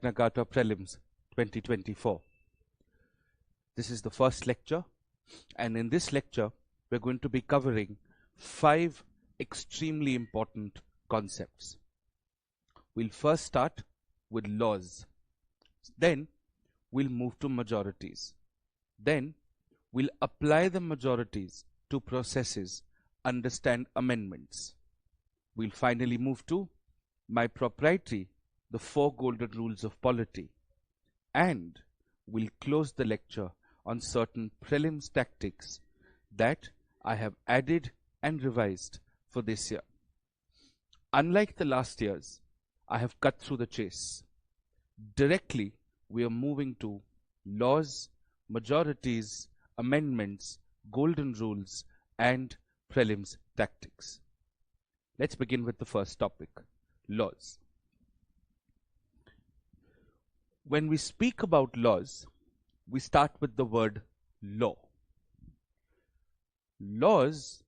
Magna Carta Prelims 2024. This is the first lecture, and in this lecture we're going to be covering 5 extremely important concepts. We'll first start with laws, then we'll move to majorities, then we'll apply the majorities to processes, understand amendments. We'll finally move to my proprietary, the 4 golden rules of polity, and we'll close the lecture on certain prelims tactics that I have added and revised for this year. Unlike the last years, I have cut through the chase. Directly, we are moving to laws, majorities, amendments, golden rules, and prelims tactics. Let's begin with the first topic, laws. When we speak about laws, we start with the word law. Laws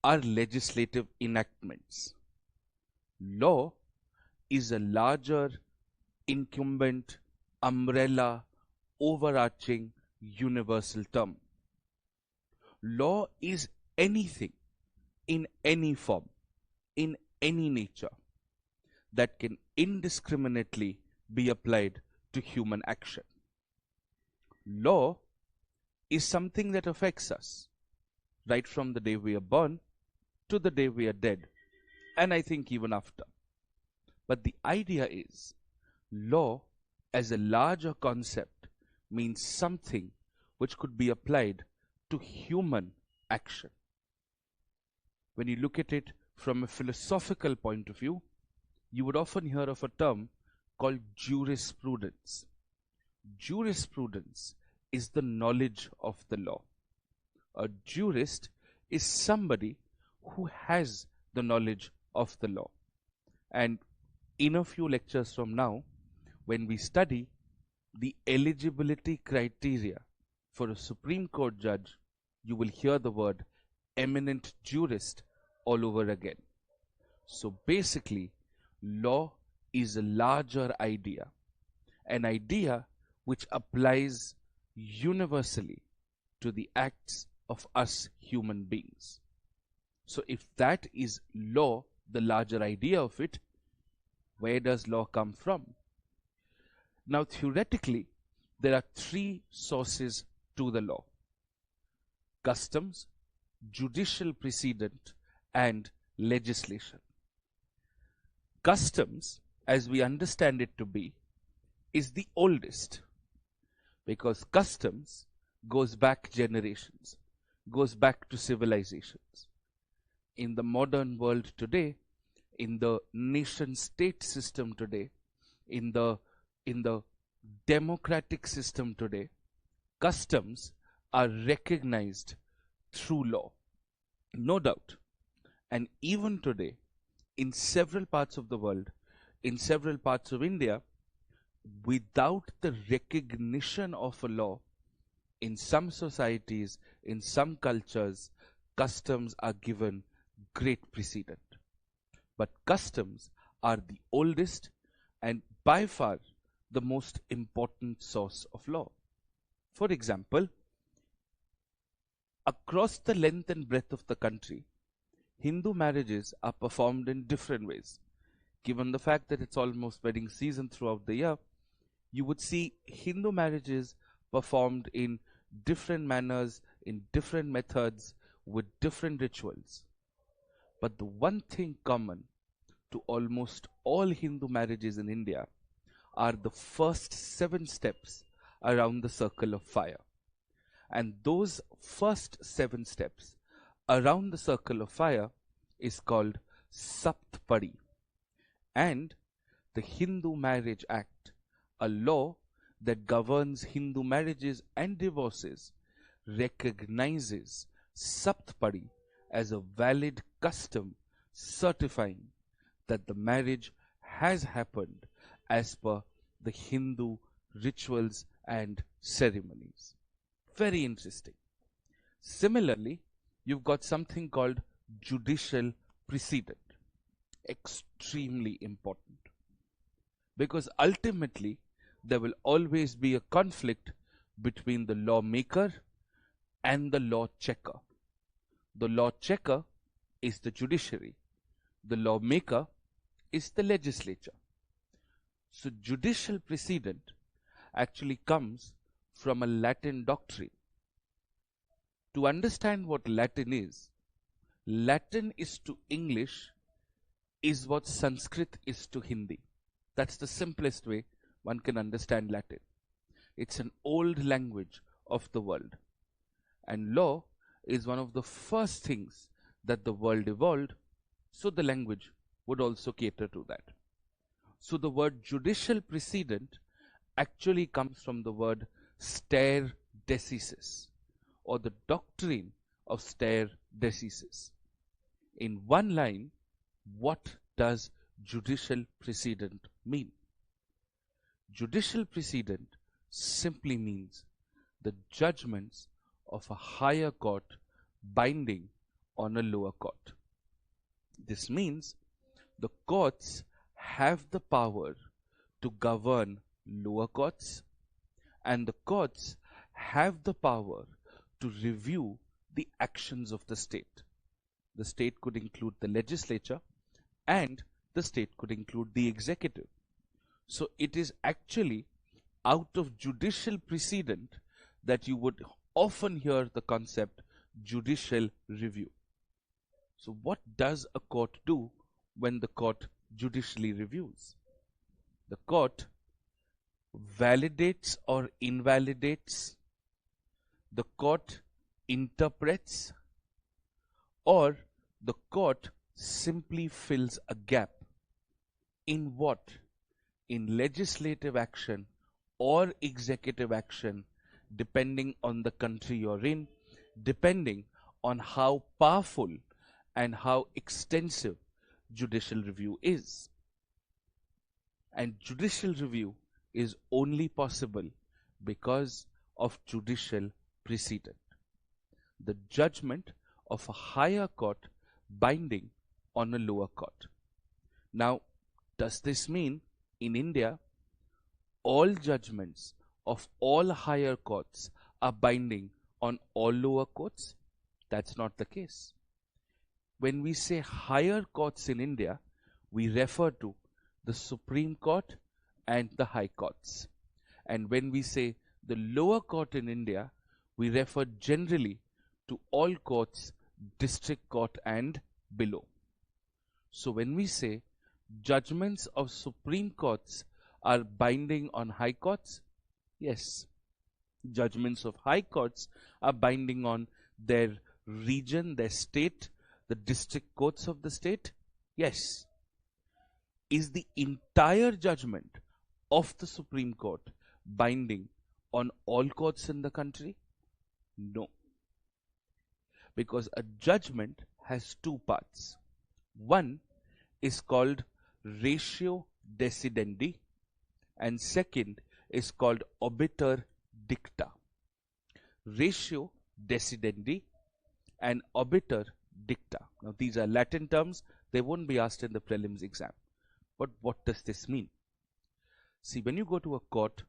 are legislative enactments. Law is a larger, incumbent, umbrella, overarching, universal term. Law is anything, in any form, in any nature, that can indiscriminately be applied to human action. Law is something that affects us right from the day we are born to the day we are dead, and I think even after. But the idea is, law as a larger concept means something which could be applied to human action. When you look at it from a philosophical point of view, you would often hear of a term called jurisprudence. Jurisprudence is the knowledge of the law. A jurist is somebody who has the knowledge of the law. And in a few lectures from now, when we study the eligibility criteria for a Supreme Court judge, you will hear the word eminent jurist all over again. So basically, law is a larger idea, an idea which applies universally to the acts of us human beings. So if that is law, the larger idea of it, where does law come from? Now theoretically, there are 3 sources to the law: customs, judicial precedent, and legislation. Customs, as we understand it to be, is the oldest, because customs goes back generations, goes back to civilizations. In the modern world today, in the nation-state system today, in the democratic system today, customs are recognized through law, no doubt. And even today, in several parts of the world, in several parts of India, without the recognition of a law, in some societies, in some cultures, customs are given great precedent. But customs are the oldest and by far the most important source of law. For example, across the length and breadth of the country, Hindu marriages are performed in different ways. Given the fact that it's almost wedding season throughout the year, you would see Hindu marriages performed in different manners, in different methods, with different rituals. But the one thing common to almost all Hindu marriages in India are the first 7 steps around the circle of fire. And those first 7 steps around the circle of fire is called Saptpadi. And the Hindu Marriage Act, a law that governs Hindu marriages and divorces, recognizes Saptpadi as a valid custom, certifying that the marriage has happened as per the Hindu rituals and ceremonies. Very interesting. Similarly, you've got something called judicial precedent. Extremely important. because ultimately there will always be a conflict between the lawmaker and the law checker. The law checker is the judiciary. The lawmaker is the legislature. So judicial precedent actually comes from a Latin doctrine. To understand what Latin is to English is what Sanskrit is to Hindi. That's the simplest way one can understand Latin. It's an old language of the world. And law is one of the first things that the world evolved, so the language would also cater to that. So the word judicial precedent actually comes from the word stare decisis, or the doctrine of stare decisis. In one line, what does judicial precedent mean? Judicial precedent simply means the judgments of a higher court binding on a lower court. This means the courts have the power to govern lower courts, and the courts have the power to review the actions of the state. The state could include the legislature, and the state could include the executive. So it is actually out of judicial precedent that you would often hear the concept judicial review. So what does a court do when the court judicially reviews? The court validates or invalidates, the court interprets, or the court simply fills a gap. In what? In legislative action or executive action, depending on the country you're in, depending on how powerful and how extensive judicial review is. And judicial review is only possible because of judicial precedent. The judgment of a higher court binding on a lower court. Now, does this mean in India all judgments of all higher courts are binding on all lower courts? That's not the case. When we say higher courts in India, we refer to the Supreme Court and the High Courts. And when we say the lower court in India, we refer generally to all courts, district court and below. So when we say judgments of Supreme Courts are binding on High Courts, yes, judgments of High Courts are binding on their region, their state, the district courts of the state, yes. Is the entire judgment of the Supreme Court binding on all courts in the country? No. Because a judgment has two parts. One is called ratio decidendi, and second is called obiter dicta. Ratio decidendi and obiter dicta. Now these are Latin terms, they won't be asked in the prelims exam. But what does this mean? See, when you go to a court,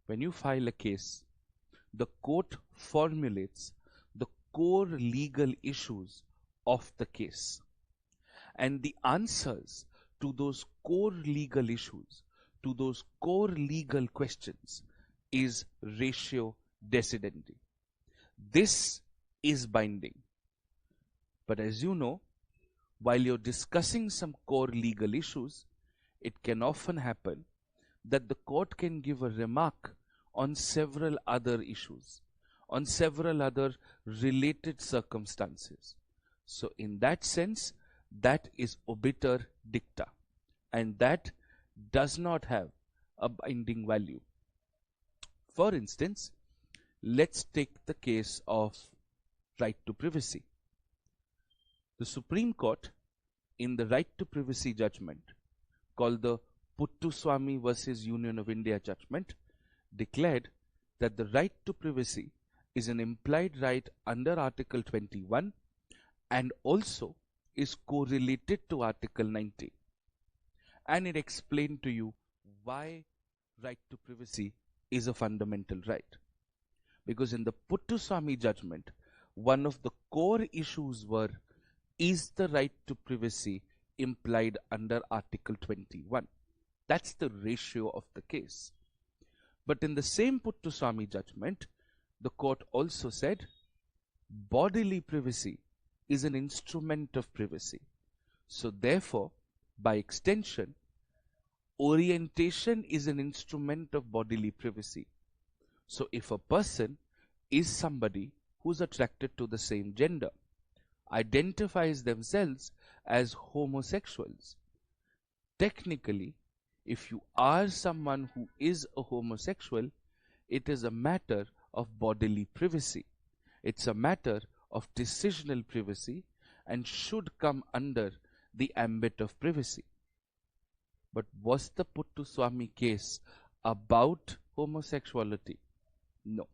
when you file a case, the court formulates the core legal issues of the case. And the answers to those core legal issues, to those core legal questions, is ratio decidendi. This is binding. But as you know, while you're discussing some core legal issues, it can often happen that the court can give a remark on several other issues, on several other related circumstances. So in that sense, that is obiter dicta, and that does not have a binding value. For instance, let's take the case of right to privacy. The Supreme Court, in the right to privacy judgment called the Puttuswamy versus Union of India judgment, declared that the right to privacy is an implied right under Article 21 and also is correlated to Article 90. And it explained to you why right to privacy is a fundamental right. Because in the Puttaswamy judgment, one of the core issues were, is the right to privacy implied under Article 21? That's the ratio of the case. But in the same Puttaswamy judgment, the court also said bodily privacy is an instrument of privacy. So therefore, by extension, orientation is an instrument of bodily privacy. So if a person is somebody who's attracted to the same gender, identifies themselves as homosexuals, technically, if you are someone who is a homosexual, it is a matter of bodily privacy. It's a matter of decisional privacy and should come under the ambit of privacy. But was the Puttaswamy case about homosexuality? No.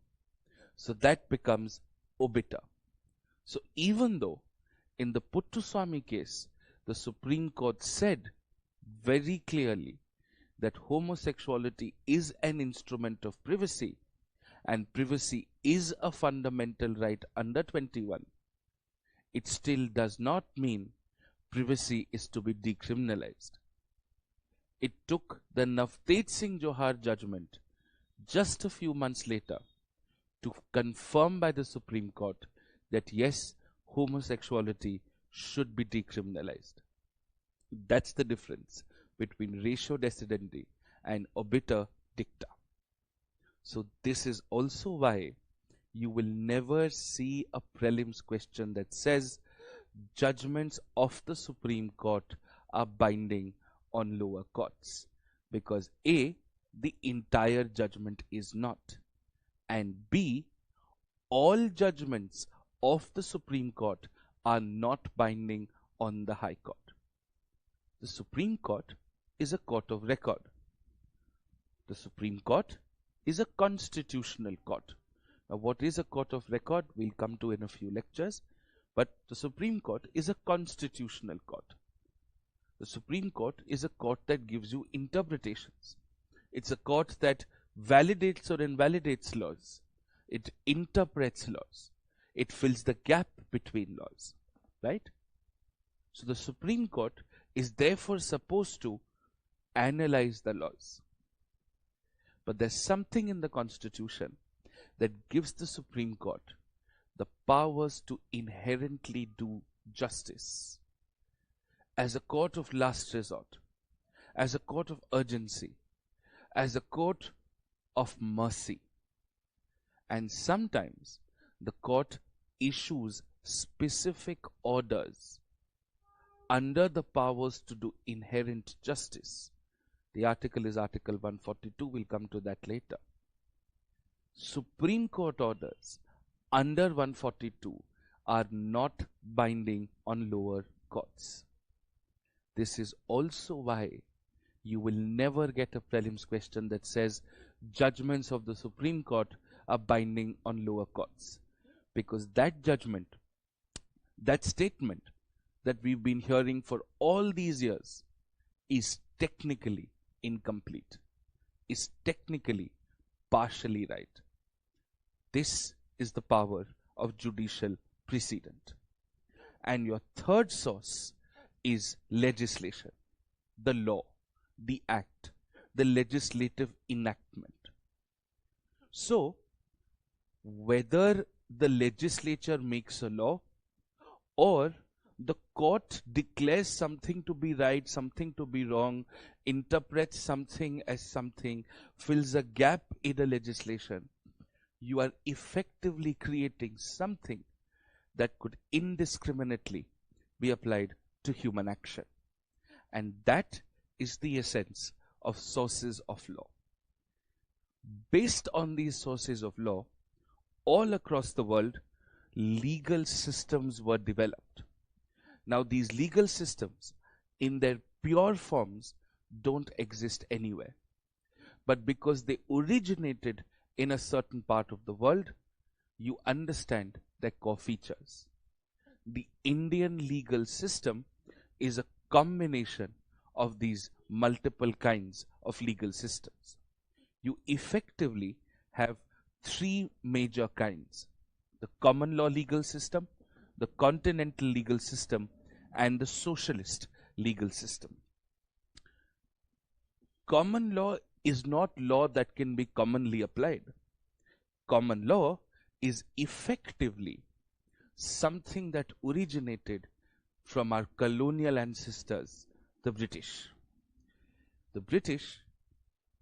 So that becomes obiter. So even though in the Puttaswamy case, the Supreme Court said very clearly that homosexuality is an instrument of privacy and privacy is a fundamental right under 21, it still does not mean privacy is to be decriminalized. It took the Navtej Singh Johar judgment just a few months later to confirm by the Supreme Court that yes, homosexuality should be decriminalized. That's the difference between ratio decidendi and obiter dicta. So this is also why you will never see a prelims question that says judgments of the Supreme Court are binding on lower courts, because A, the entire judgment is not, and B, all judgments of the Supreme Court are not binding on the High Court. The Supreme Court is a court of record. The Supreme Court is a constitutional court. Now, what is a court of record? We'll come to in a few lectures. But the Supreme Court is a constitutional court. The Supreme Court is a court that gives you interpretations. It's a court that validates or invalidates laws. It interprets laws. It fills the gap between laws, right? So the Supreme Court is therefore supposed to analyze the laws. But there's something in the Constitution that gives the Supreme Court the powers to inherently do justice. As a court of last resort, as a court of urgency, as a court of mercy. And sometimes the court issues specific orders under the powers to do inherent justice. The article is Article 142. We'll come to that later. Supreme Court orders under 142 are not binding on lower courts. This is also why you will never get a prelims question that says judgments of the Supreme Court are binding on lower courts. Because that judgment, that statement that we've been hearing for all these years is technically incomplete, is technically partially right. This is the power of judicial precedent. And your third source is legislation, the law, the act, the legislative enactment. So, whether the legislature makes a law or the court declares something to be right, something to be wrong, interprets something as something, fills a gap in a legislation, you are effectively creating something that could indiscriminately be applied to human action. And that is the essence of sources of law. Based on these sources of law, all across the world, legal systems were developed. Now, these legal systems, in their pure forms, don't exist anywhere. But because they originated in a certain part of the world, you understand their core features. The Indian legal system is a combination of these multiple kinds of legal systems. You effectively have three major kinds: the common law legal system, the continental legal system, and the socialist legal system. Common law is not law that can be commonly applied. Common law is effectively something that originated from our colonial ancestors, the British. The British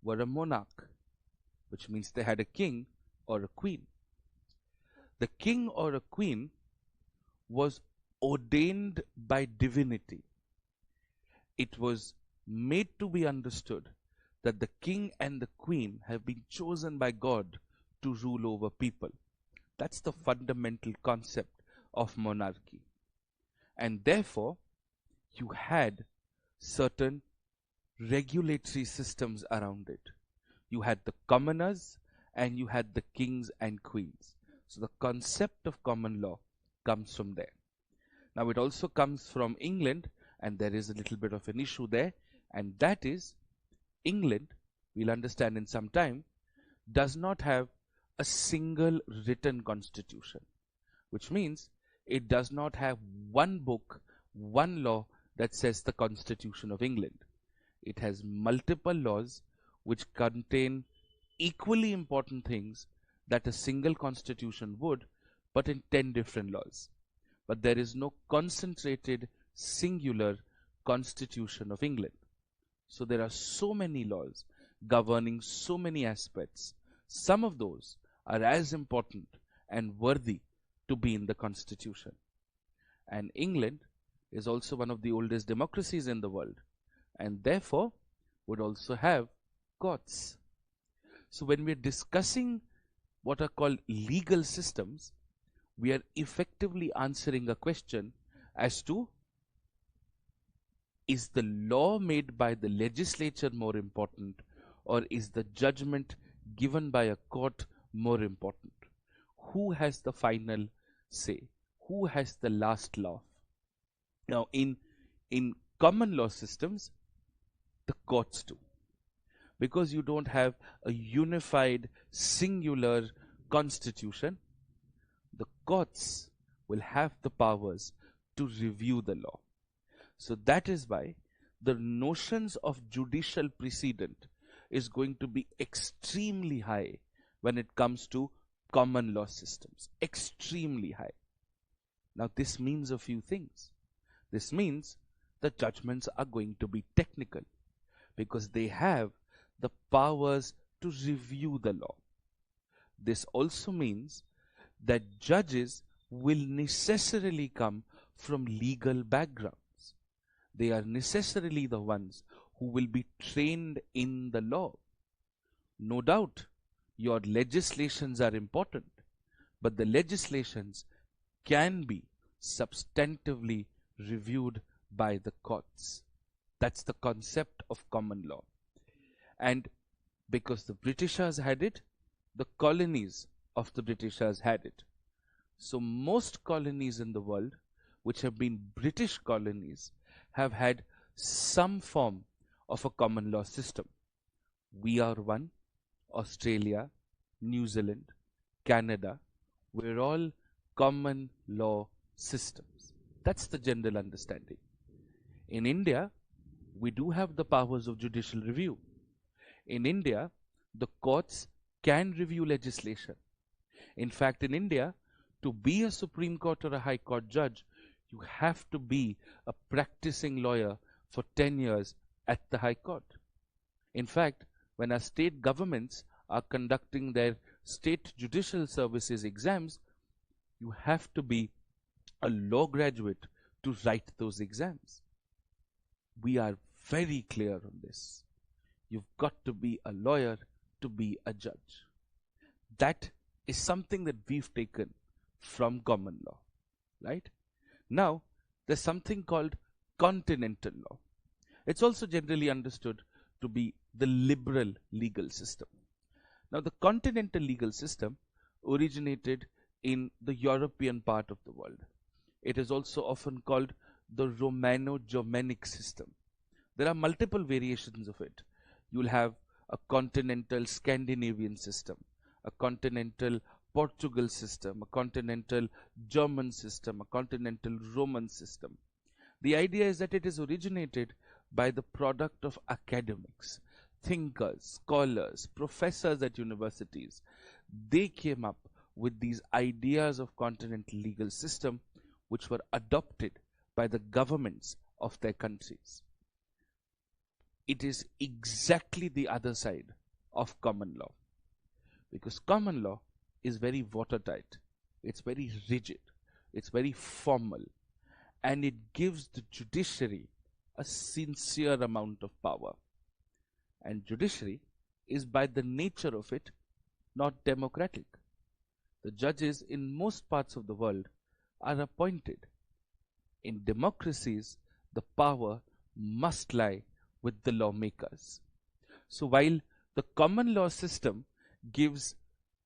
were a monarch, which means they had a king or a queen. The king or a queen was ordained by divinity. It was made to be understood that the king and the queen have been chosen by God to rule over people. That's the fundamental concept of monarchy. And therefore, you had certain regulatory systems around it. You had the commoners and you had the kings and queens. So the concept of common law comes from there. Now it also comes from England, and there is a little bit of an issue there, and that is England, we'll understand in some time, does not have a single written constitution, which means it does not have one book, one law that says the Constitution of England. It has multiple laws which contain equally important things that a single constitution would, but in 10 different laws. But there is no concentrated singular Constitution of England. So there are so many laws governing so many aspects. Some of those are as important and worthy to be in the Constitution. And England is also one of the oldest democracies in the world, and therefore would also have courts. So when we are discussing what are called legal systems, we are effectively answering a question as to, is the law made by the legislature more important, or is the judgment given by a court more important? Who has the final say? Who has the last laugh? Now in common law systems, the courts do, because you don't have a unified singular constitution. The courts will have the powers to review the law. So that is why the notions of judicial precedent is going to be extremely high when it comes to common law systems. Extremely high. Now this means a few things. This means the judgments are going to be technical, because they have the powers to review the law. This also means that judges will necessarily come from legal backgrounds. They are necessarily the ones who will be trained in the law. No doubt, your legislations are important, but the legislations can be substantively reviewed by the courts. That's the concept of common law. And because the Britishers had it, the colonies of the Britishers had it. So most colonies in the world, which have been British colonies, have had some form of a common law system. We are one. Australia, New Zealand, Canada, we're all common law systems. That's the general understanding. In India, we do have the powers of judicial review. In India, the courts can review legislation. In fact, in India, to be a Supreme Court or a High Court judge, you have to be a practicing lawyer for 10 years at the High Court. In fact, when our state governments are conducting their state judicial services exams, you have to be a law graduate to write those exams. We are very clear on this. You've got to be a lawyer to be a judge. That is something that we've taken from common law, right? Now, there's something called continental law. It's also generally understood to be the liberal legal system. Now, the continental legal system originated in the European part of the world. It is also often called the Romano-Germanic system. There are multiple variations of it. You'll have a continental Scandinavian system, a continental Portugal system, a continental German system, a continental Roman system. The idea is that it is originated by the product of academics, thinkers, scholars, professors at universities. They came up with these ideas of continental legal system which were adopted by the governments of their countries. It is exactly the other side of common law, because common law is very watertight, it's very rigid, it's very formal, and it gives the judiciary a sincere amount of power. And judiciary is by the nature of it not democratic. The judges in most parts of the world are appointed. In democracies, the power must lie with the lawmakers. So while the common law system gives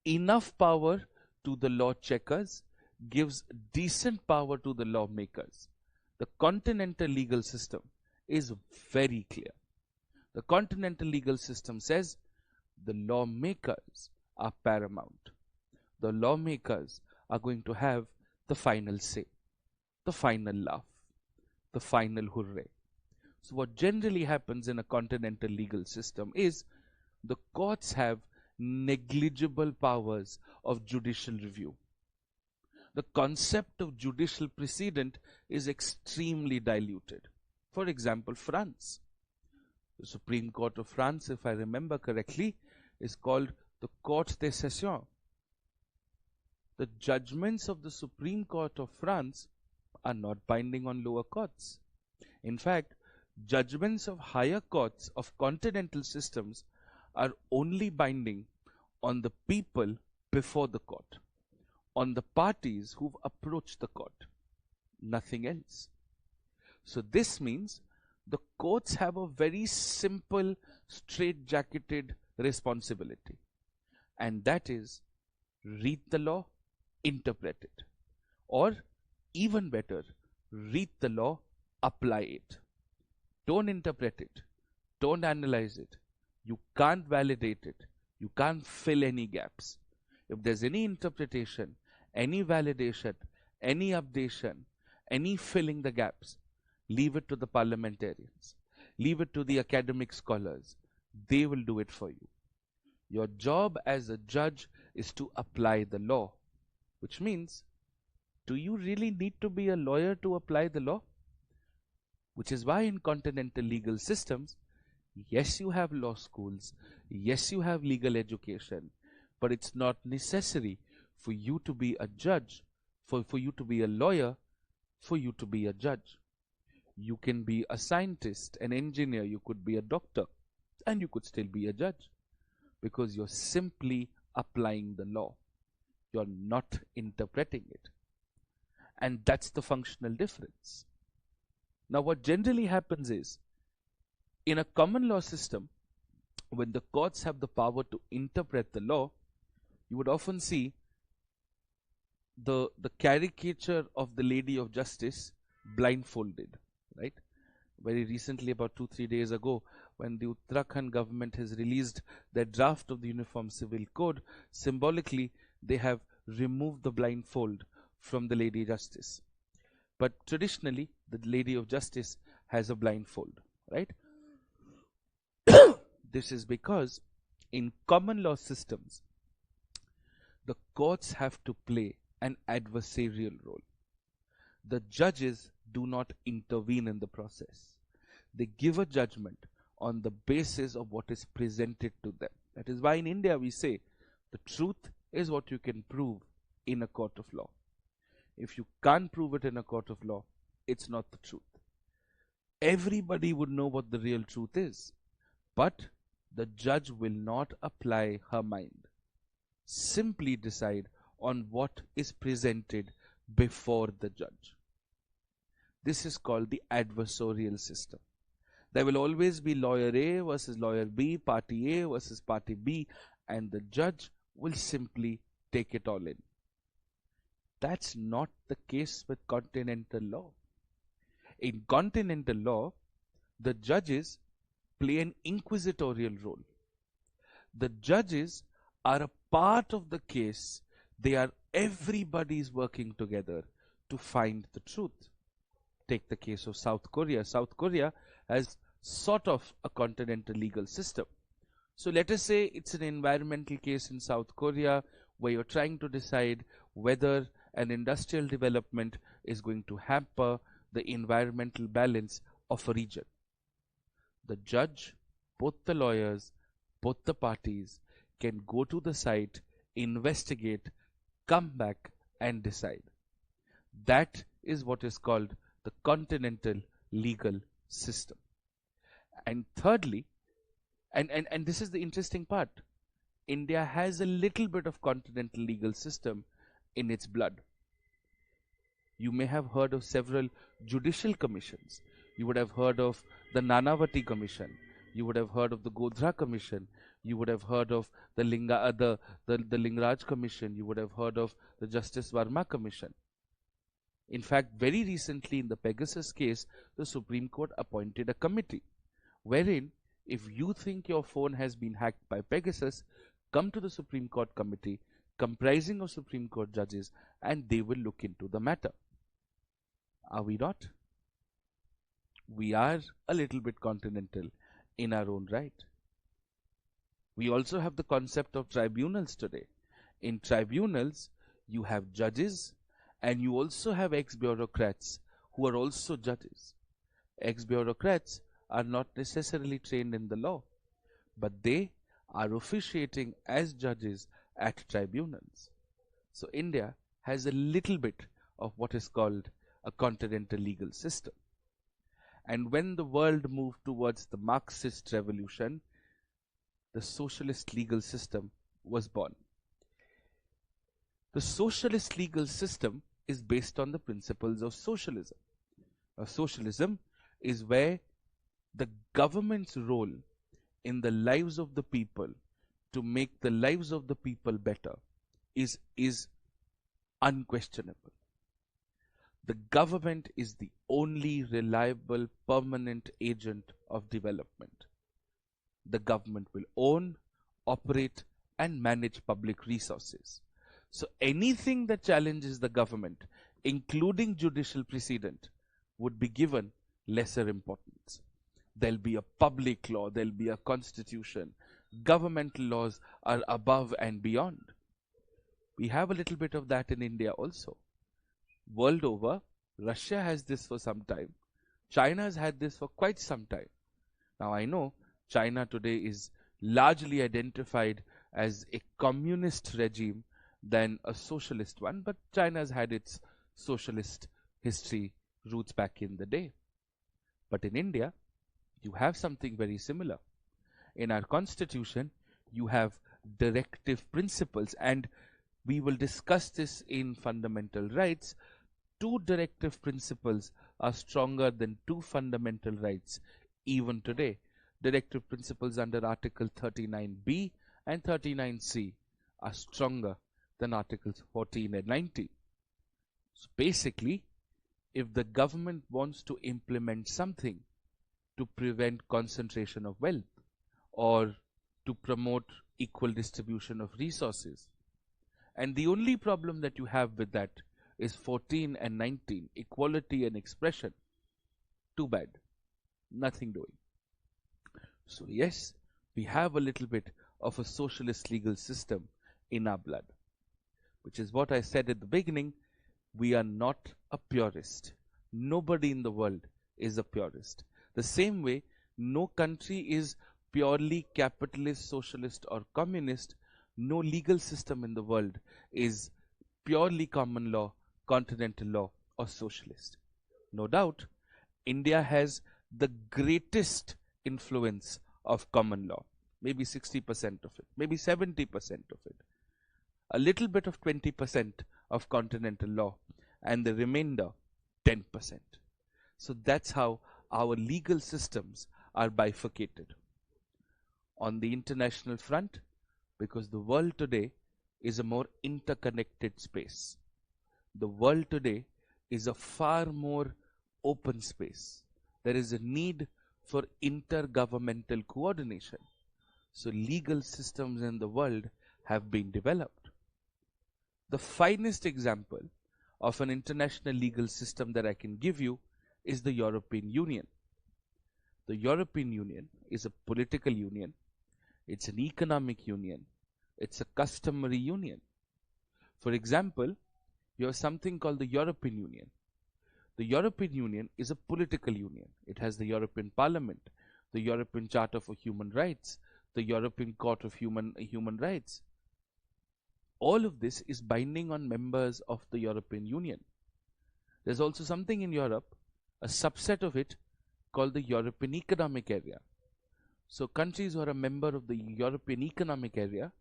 enough power to the law checkers, gives decent power to the lawmakers, the continental legal system is very clear. The continental legal system says the lawmakers are paramount. The lawmakers are going to have the final say, the final laugh, the final hooray. So what generally happens in a continental legal system is the courts have negligible powers of judicial review. The concept of judicial precedent is extremely diluted. For example, France. The Supreme Court of France, if I remember correctly, is called the Court des Sessions. The judgments of the Supreme Court of France are not binding on lower courts. In fact, judgments of higher courts of continental systems are only binding on the people before the court, on the parties who've approached the court, nothing else. So this means the courts have a very simple, straight-jacketed responsibility, and that is read the law, interpret it, or even better, read the law, apply it. Don't interpret it, don't analyze it, you can't validate it, you can't fill any gaps. If there's any interpretation, any validation, any updation, any filling the gaps, leave it to the parliamentarians, leave it to the academic scholars. They will do it for you. Your job as a judge is to apply the law, which means, do you really need to be a lawyer to apply the law? Which is why in continental legal systems, yes, you have law schools, yes, you have legal education, but it's not necessary for you to be a judge, for you to be a lawyer, for you to be a judge. You can be a scientist, an engineer, you could be a doctor, and you could still be a judge, because you're simply applying the law. You're not interpreting it. And that's the functional difference. Now, what generally happens is, in a common law system, when the courts have the power to interpret the law, you would often see the caricature of the Lady of Justice blindfolded, right? Very recently, about 2-3 days ago, when the Uttarakhand government has released their draft of the Uniform Civil Code, symbolically they have removed the blindfold from the Lady Justice. But traditionally, the Lady of Justice has a blindfold, right? This is because in common law systems, the courts have to play an adversarial role. The judges do not intervene in the process. They give a judgment on the basis of what is presented to them. That is why in India we say the truth is what you can prove in a court of law. If you can't prove it in a court of law, it's not the truth. Everybody would know what the real truth is, but the judge will not apply her mind. Simply decide on what is presented before the judge. This is called the adversarial system. There will always be lawyer A versus lawyer B, party A versus party B, and the judge will simply take it all in. That's not the case with continental law. In continental law, the judges play an inquisitorial role. The judges are a part of the case. Everybody's working together to find the truth. Take the case of South Korea. South Korea has sort of a continental legal system. So let us say it's an environmental case in South Korea where you're trying to decide whether an industrial development is going to hamper the environmental balance of a region. The judge, both the lawyers, both the parties can go to the site, investigate, come back and decide. That is what is called the continental legal system. And thirdly, and this is the interesting part, India has a little bit of continental legal system in its blood. You may have heard of several judicial commissions. You would have heard of the Nanavati Commission. You would have heard of the Godhra Commission. You would have heard of the Lingaraj Commission. You would have heard of the Justice Verma Commission. In fact, very recently in the Pegasus case, the Supreme Court appointed a committee wherein if you think your phone has been hacked by Pegasus, come to the Supreme Court committee comprising of Supreme Court judges and they will look into the matter. Are we not? We are a little bit continental in our own right. We also have the concept of tribunals today. In tribunals, you have judges and you also have ex-bureaucrats who are also judges. Ex-bureaucrats are not necessarily trained in the law, but they are officiating as judges at tribunals. So India has a little bit of what is called a continental legal system. And when the world moved towards the Marxist revolution, the socialist legal system was born. The socialist legal system is based on the principles of socialism. Socialism is where the government's role in the lives of the people to make the lives of the people better is unquestionable. The government is the only reliable permanent agent of development. The government will own, operate and manage public resources. So anything that challenges the government, including judicial precedent, would be given lesser importance. There'll be a public law, there'll be a constitution. Governmental laws are above and beyond. We have a little bit of that in India also. World over, Russia has this for some time. China has had this for quite some time. Now I know China today is largely identified as a communist regime than a socialist one, but China has had its socialist history roots back in the day. But in India, you have something very similar. In our constitution, you have directive principles, and we will discuss this in fundamental rights. 2 directive principles are stronger than 2 fundamental rights even today. Directive principles under Article 39B and 39C are stronger than Articles 14 and 19. So basically, if the government wants to implement something to prevent concentration of wealth or to promote equal distribution of resources, and the only problem that you have with that is 14 and 19, equality and expression, too bad, nothing doing. So yes, we have a little bit of a socialist legal system in our blood, which is what I said at the beginning. We are not a purist. Nobody in the world is a purist. The same way, no country is purely capitalist, socialist or communist. No legal system in the world is purely common law, continental law or socialist. No doubt, India has the greatest influence of common law, maybe 60% of it, maybe 70% of it, a little bit of 20% of continental law, and the remainder 10%. So that's how our legal systems are bifurcated. On the international front, because the world today is a more interconnected space. The world today is a far more open space. There is a need for intergovernmental coordination. So legal systems in the world have been developed. The finest example of an international legal system that I can give you is the European Union. The European Union is a political union, it's an economic union, it's a customary union. For example, you have something called the European Union. The European Union is a political union. It has the European Parliament, the European Charter for Human Rights, the European Court of Human Rights. All of this is binding on members of the European Union. There's also something in Europe, a subset of it, called the European Economic Area. So countries who are a member of the European Economic Area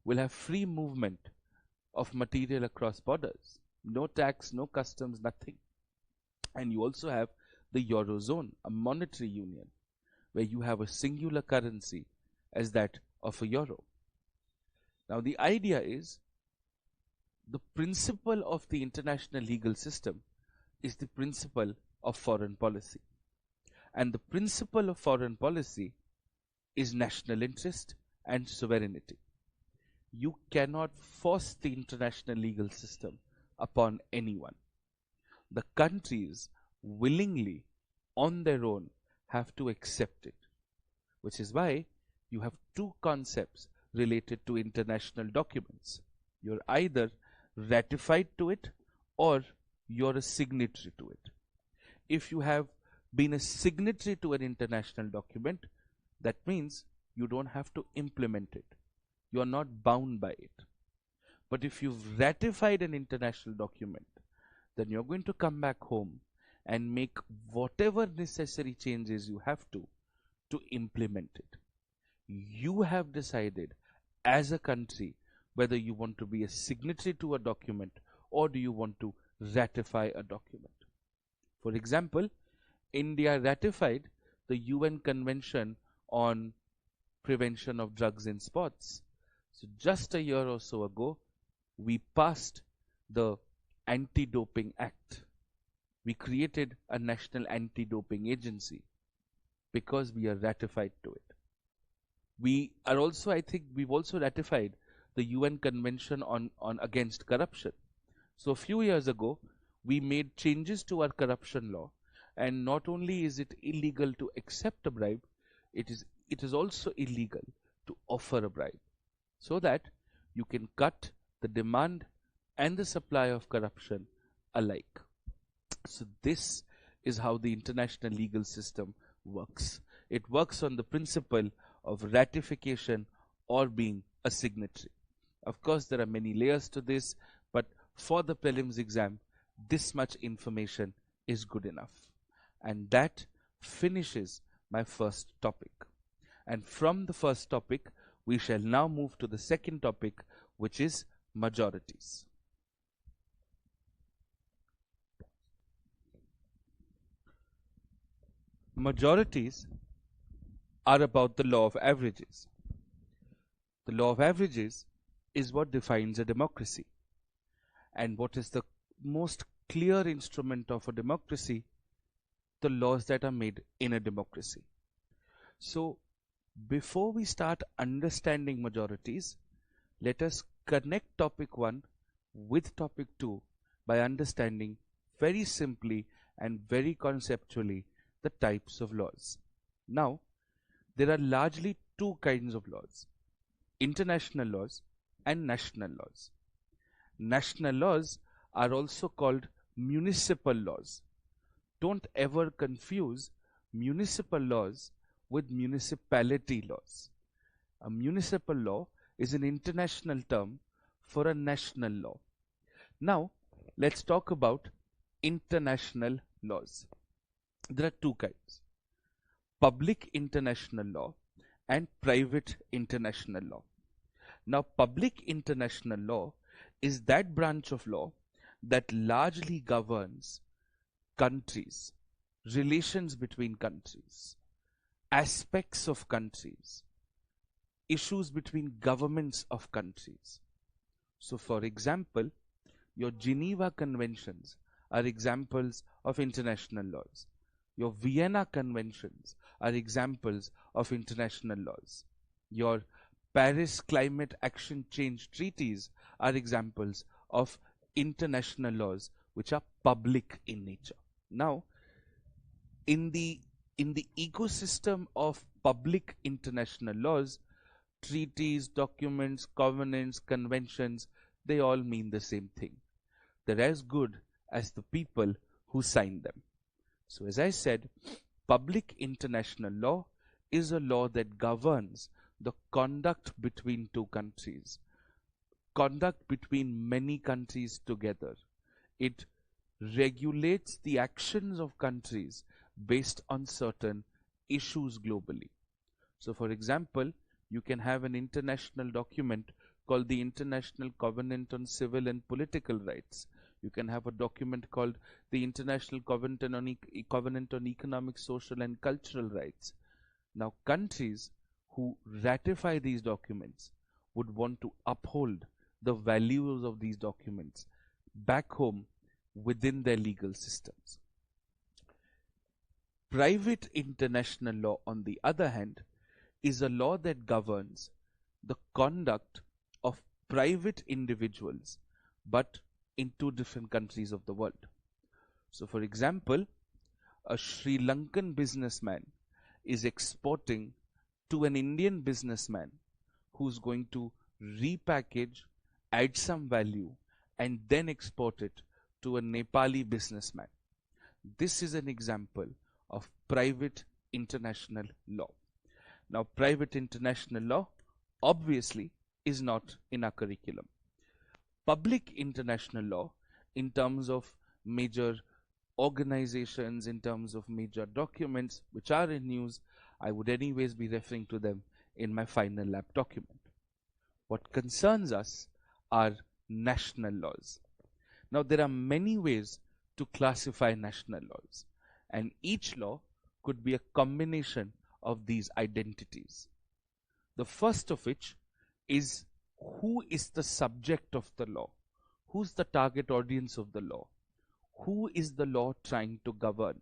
will have free movement of material across borders. No tax, no customs, nothing. And you also have the Eurozone, a monetary union, where you have a singular currency as that of a euro. Now the idea is, the principle of the international legal system is the principle of foreign policy. And the principle of foreign policy is national interest and sovereignty. You cannot force the international legal system upon anyone. The countries willingly, on their own, have to accept it. Which is why you have two concepts related to international documents. You're either ratified to it or you're a signatory to it. If you have been a signatory to an international document, that means you don't have to implement it. You are not bound by it. But if you've ratified an international document, then you're going to come back home and make whatever necessary changes you have to implement it. You have decided as a country whether you want to be a signatory to a document or do you want to ratify a document. For example, India ratified the UN Convention on Prevention of Drugs in Sports. So just a year or so ago, we passed the Anti-Doping Act. We created a national anti-doping agency because we are ratified to it. We are also, I think, we've also ratified the UN Convention on against corruption. So a few years ago, we made changes to our corruption law, and not only is it illegal to accept a bribe, it is also illegal to offer a bribe, so that you can cut the demand and the supply of corruption alike. So this is how the international legal system works. It works on the principle of ratification or being a signatory. Of course, there are many layers to this, but for the prelims exam, this much information is good enough. And that finishes my first topic. And from the first topic, we shall now move to the second topic, which is majorities. Majorities are about the law of averages. The law of averages is what defines a democracy. And what is the most clear instrument of a democracy? The laws that are made in a democracy. So, before we start understanding majorities, let us connect topic 1 with topic 2 by understanding very simply and very conceptually the types of laws. Now, there are largely two kinds of laws: international laws and national laws. National laws are also called municipal laws. Don't ever confuse municipal laws with municipality laws. A municipal law is an international term for a national law. Now, let's talk about international laws. There are two kinds: public international law and private international law. Now, public international law is that branch of law that largely governs countries, relations between countries, aspects of countries, issues between governments of countries. So, for example, your Geneva Conventions are examples of international laws. Your Vienna Conventions are examples of international laws. Your Paris Climate Action Change Treaties are examples of international laws which are public in nature. Now, in the ecosystem of public international laws, treaties, documents, covenants, conventions, they all mean the same thing. They're as good as the people who sign them. So as I said, public international law is a law that governs the conduct between two countries, conduct between many countries together. It regulates the actions of countries based on certain issues globally. So for example, you can have an international document called the International Covenant on Civil and Political Rights. You can have a document called the International Covenant on Economic, Social and Cultural Rights. Now, countries who ratify these documents would want to uphold the values of these documents back home within their legal systems. Private international law, on the other hand, is a law that governs the conduct of private individuals, but in two different countries of the world. So for example, a Sri Lankan businessman is exporting to an Indian businessman who's going to repackage, add some value, and then export it to a Nepali businessman. This is an example of private international law. Now, private international law obviously is not in our curriculum. Public international law, in terms of major organizations, in terms of major documents which are in news, I would anyways be referring to them in my final lab document. What concerns us are national laws. Now, there are many ways to classify national laws, and each law could be a combination of these identities. The first of which is, who is the subject of the law? Who's the target audience of the law? Who is the law trying to govern?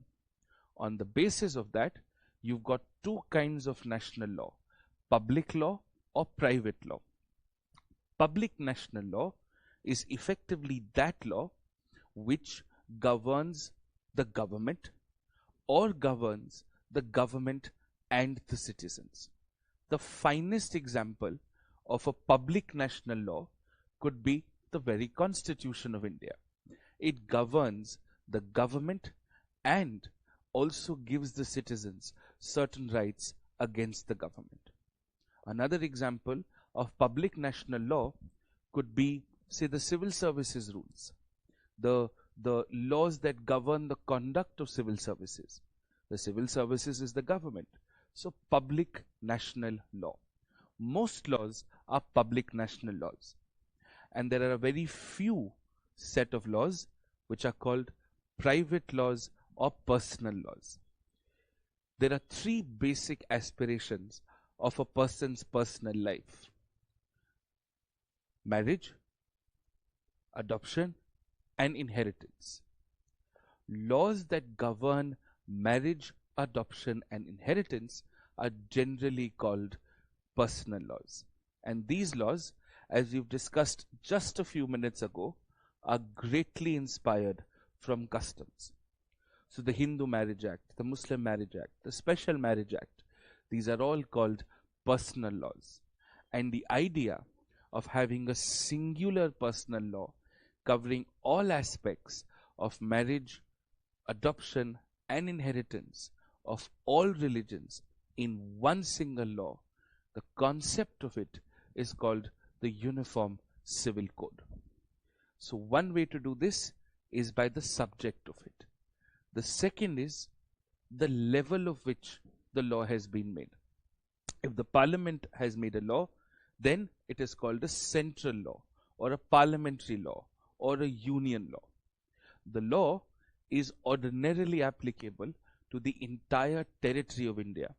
On the basis of that, you've got two kinds of national law: public law or private law. Public national law is effectively that law which governs the government or governs the government and the citizens. The finest example of a public national law could be the very Constitution of India. It governs the government and also gives the citizens certain rights against the government. Another example of public national law could be, say, the civil services rules, the laws that govern the conduct of civil services. The civil services is the government. So public national law. Most laws are public national laws. And there are a very few set of laws which are called private laws or personal laws. There are three basic aspirations of a person's personal life: marriage, adoption, and inheritance. Laws that govern marriage, adoption, and inheritance are generally called personal laws. And these laws, as we've discussed just a few minutes ago, are greatly inspired from customs. So the Hindu Marriage Act, the Muslim Marriage Act, the Special Marriage Act, these are all called personal laws. And the idea of having a singular personal law covering all aspects of marriage, adoption, and inheritance of all religions in one single law, the concept of it is called the Uniform Civil Code. So one way to do this is by the subject of it. The second is the level of which the law has been made. If the parliament has made a law, then it is called a central law or a parliamentary law or a union law. The law is ordinarily applicable to the entire territory of India.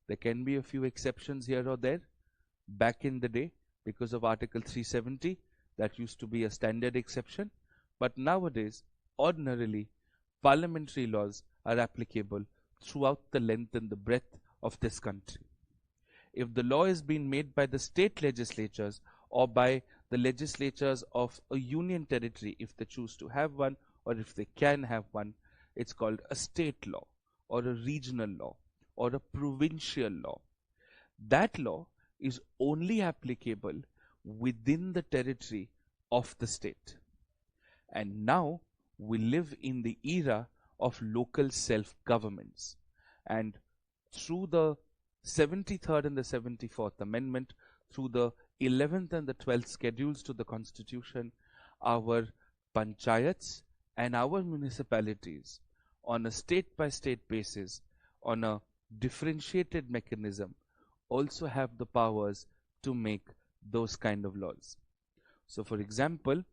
There can be a few exceptions here or there. Back in the day, because of Article 370, that used to be a standard exception. But nowadays, ordinarily, parliamentary laws are applicable throughout the length and the breadth of this country. If the law is being made by the state legislatures or by the legislatures of a union territory, if they choose to have one or if they can have one, it's called a state law or a regional law or a provincial law. That law is only applicable within the territory of the state. And now we live in the era of local self-governments. And through the 73rd and the 74th Amendment, through the 11th and the 12th schedules to the Constitution, our panchayats and our municipalities on a state-by-state basis, on a differentiated mechanism, also have the powers to make those kind of laws. So for example,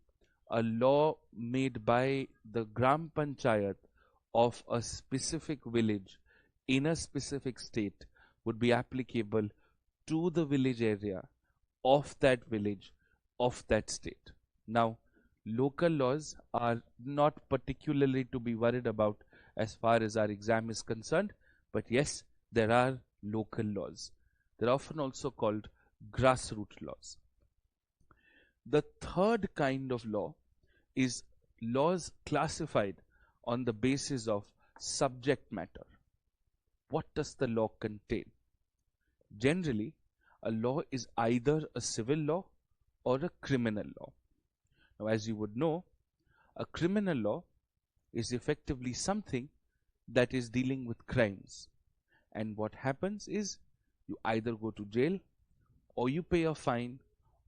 a law made by the Gram Panchayat of a specific village in a specific state would be applicable to the village area of that village of that state. Now, local laws are not particularly to be worried about as far as our exam is concerned, but yes, there are local laws. They're often also called grassroots laws. The third kind of law is laws classified on the basis of subject matter. What does the law contain? Generally, a law is either a civil law or a criminal law. Now, as you would know, a criminal law is effectively something that is dealing with crimes. And what happens is you either go to jail or you pay a fine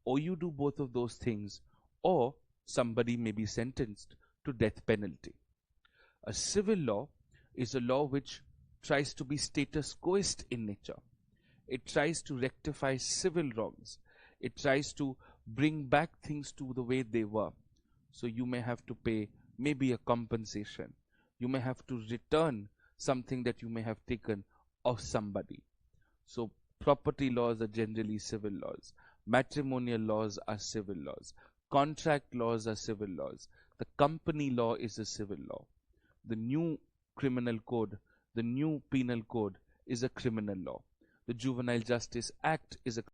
or you do both of those things, or somebody may be sentenced to death penalty. A civil law is a law which tries to be status quoist in nature. It tries to rectify civil wrongs. It tries to bring back things to the way they were. So you may have to pay maybe a compensation. You may have to return something that you may have taken of somebody. So property laws are generally civil laws. Matrimonial laws are civil laws. Contract laws are civil laws. The company law is a civil law. The new criminal code, the new penal code is a criminal law. The Juvenile Justice Act is a